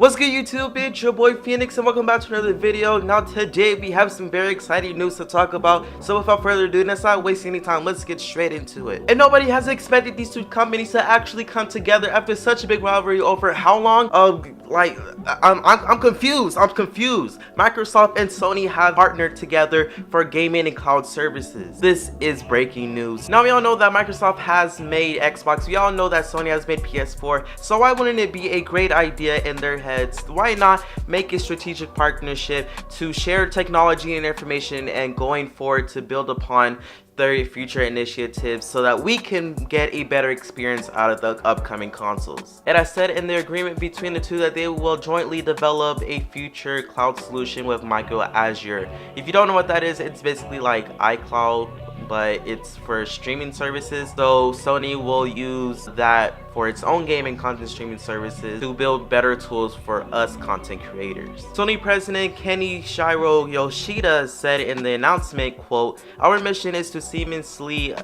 What's good YouTube, it's your boy SphinX and welcome back to another video. Now today we have some very exciting news to talk about, so without further ado, let's not waste any time, let's get straight into it. And nobody has expected these two companies to actually come together after such a big rivalry over how long? I'm confused. Microsoft and Sony have partnered together for gaming and cloud services. This is breaking news. Now we all know that Microsoft has made Xbox, we all know that Sony has made PS4, so why wouldn't it be a great idea in their heads? Why not make a strategic partnership to share technology and information and going forward to build upon their future initiatives so that we can get a better experience out of the upcoming consoles. And I said in the agreement between the two that they will jointly develop a future cloud solution with Micro Azure. If you don't know what that is, it's basically like iCloud, but it's for streaming services. So Sony will use that for its own gaming content streaming services to build better tools for us content creators. Sony President Kenichiro Yoshida said in the announcement, quote, "Our mission is to seamlessly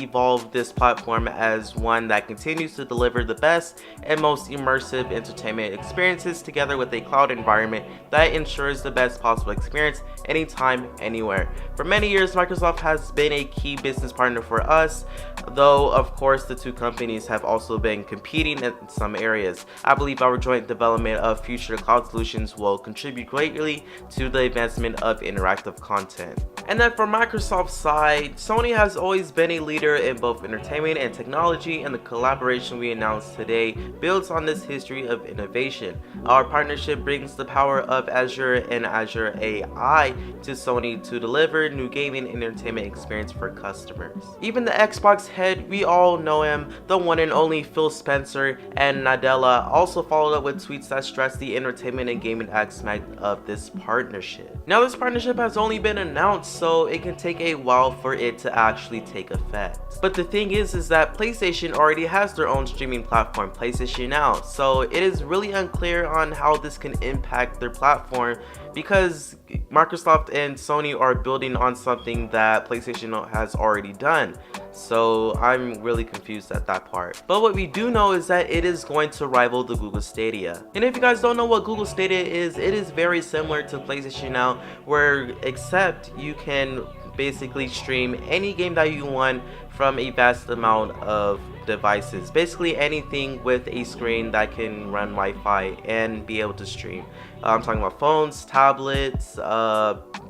evolve this platform as one that continues to deliver the best and most immersive entertainment experiences together with a cloud environment that ensures the best possible experience anytime, anywhere. For many years, Microsoft has been a key business partner for us, though of course the two companies have also been competing in some areas. I believe our joint development of future cloud solutions will contribute greatly to the advancement of interactive content." And then from Microsoft's side, Sony has always been a leader in both entertainment and technology, and the collaboration we announced today builds on this history of innovation. Our partnership brings the power of Azure and Azure AI to Sony to deliver new gaming and entertainment experience for customers. Even the Xbox head, we all know him, the one and only Phil Spencer, and Nadella also followed up with tweets that stress the entertainment and gaming aspect of this partnership. Now this partnership has only been announced, so it can take a while for it to actually take effect. But the thing is that PlayStation already has their own streaming platform, PlayStation Now, so it is really unclear on how this can impact their platform because Microsoft and Sony are building on something that PlayStation has already done. So I'm really confused at that part. But what we do know is that it is going to rival the Google Stadia. And if you guys don't know what Google Stadia is, it is very similar to PlayStation Now, where except you can basically stream any game that you want from a vast amount of devices. Basically anything with a screen that can run Wi-Fi and be able to stream. I'm talking about phones, tablets,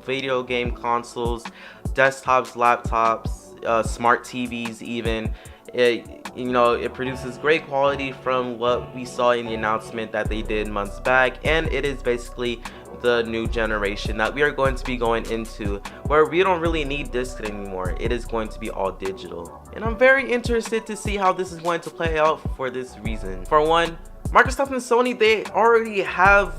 video game consoles, desktops, laptops, smart TVs even. It produces great quality from what we saw in the announcement that they did months back, and it is basically the new generation that we are going to be going into where we don't really need discs anymore. It is going to be all digital, and I'm very interested to see how this is going to play out for this reason. For one, Microsoft and Sony, they already have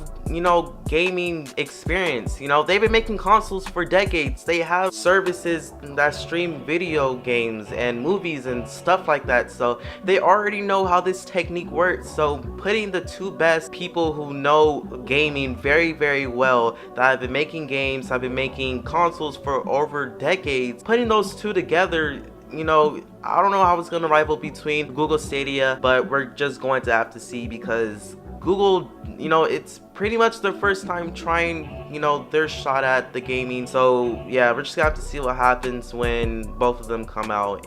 gaming experience. They've been making consoles for decades. They have services that stream video games and movies and stuff like that, so they already know how this technique works. So putting the two best people who know gaming very well, that have been making games, have been making consoles for over decades, putting those two together, I don't know how it's going to rival between Google Stadia, but we're just going to have to see because Google, it's pretty much their first time trying, their shot at the gaming. So yeah, we're just gonna have to see what happens when both of them come out.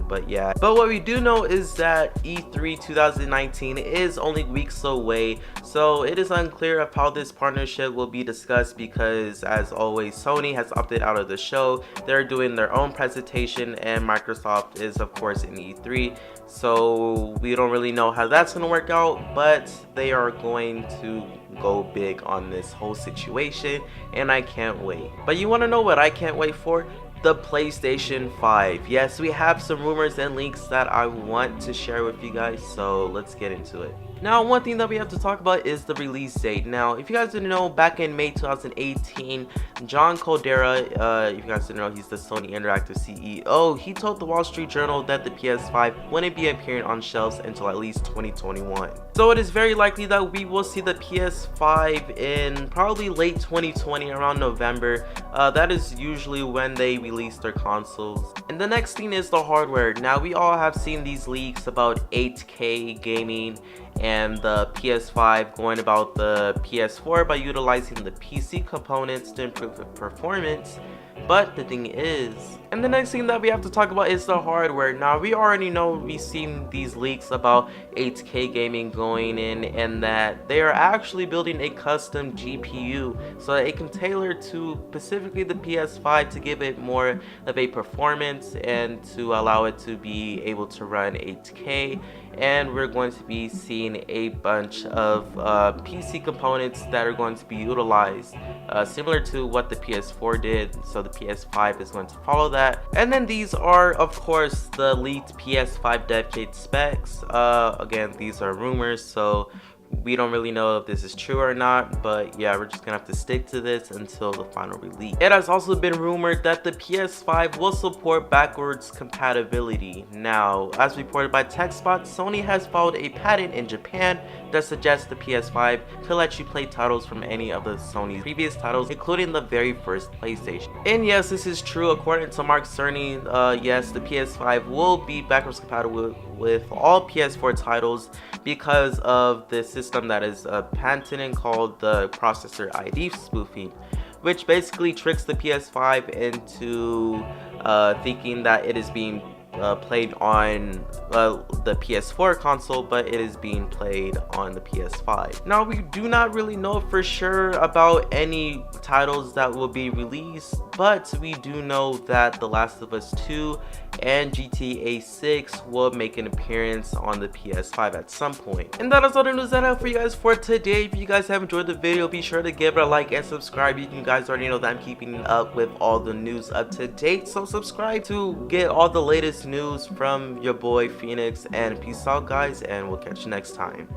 But what we do know is that E3 2019 is only weeks away, so it is unclear of how this partnership will be discussed because, as always, Sony has opted out of the show. They're doing their own presentation, and Microsoft is of course in E3, so we don't really know how that's gonna work out, but they are going to go big on this whole situation, and I can't wait. But you want to know what I can't wait for? The PlayStation 5. Yes, we have some rumors and leaks that I want to share with you guys, so let's get into it. Now, one thing that we have to talk about is the release date. Now, if you guys didn't know, back in May 2018, John Codera, if you guys didn't know, he's the Sony Interactive CEO, he told the Wall Street Journal that the PS5 wouldn't be appearing on shelves until at least 2021. So it is very likely that we will see the PS5 in probably late 2020, around November. That is usually when they release their consoles. And the next thing is the hardware. Now we all have seen these leaks about 8K gaming and the PS5 going about the PS4 by utilizing the PC components to improve the performance. But the thing is, and the next thing that we have to talk about is the hardware. Now we already know, we've seen these leaks about 8K gaming going in, and that they are actually building a custom GPU so that it can tailor to specifically the PS5 to give it more of a performance and to allow it to be able to run 8K. And we're going to be seeing a bunch of PC components that are going to be utilized similar to what the PS4 did, so the PS5 is going to follow that. And then these are of course the leaked PS5 dev kit specs. Again, these are rumors, so we don't really know if this is true or not, but yeah, we're just gonna have to stick to this until the final release. It has also been rumored that the PS5 will support backwards compatibility. Now, as reported by TechSpot, Sony has filed a patent in Japan that suggests the PS5 could let you play titles from any of the Sony's previous titles, including the very first PlayStation. And yes, this is true. According to Mark Cerny, yes, the PS5 will be backwards compatible with all PS4 titles because of the system that is patented called the processor ID spoofing, which basically tricks the PS5 into thinking that it is being played on the PS4 console, but it is being played on the PS5. Now, we do not really know for sure about any titles that will be released, but we do know that The Last of Us 2 and GTA 6 will make an appearance on the PS5 at some point. And that is all the news that I have for you guys for today. If you guys have enjoyed the video, be sure to give it a like and subscribe. You guys already know that I'm keeping up with all the news up to date, so subscribe to get all the latest news from your boy SphinX. And peace out, guys, and we'll catch you next time.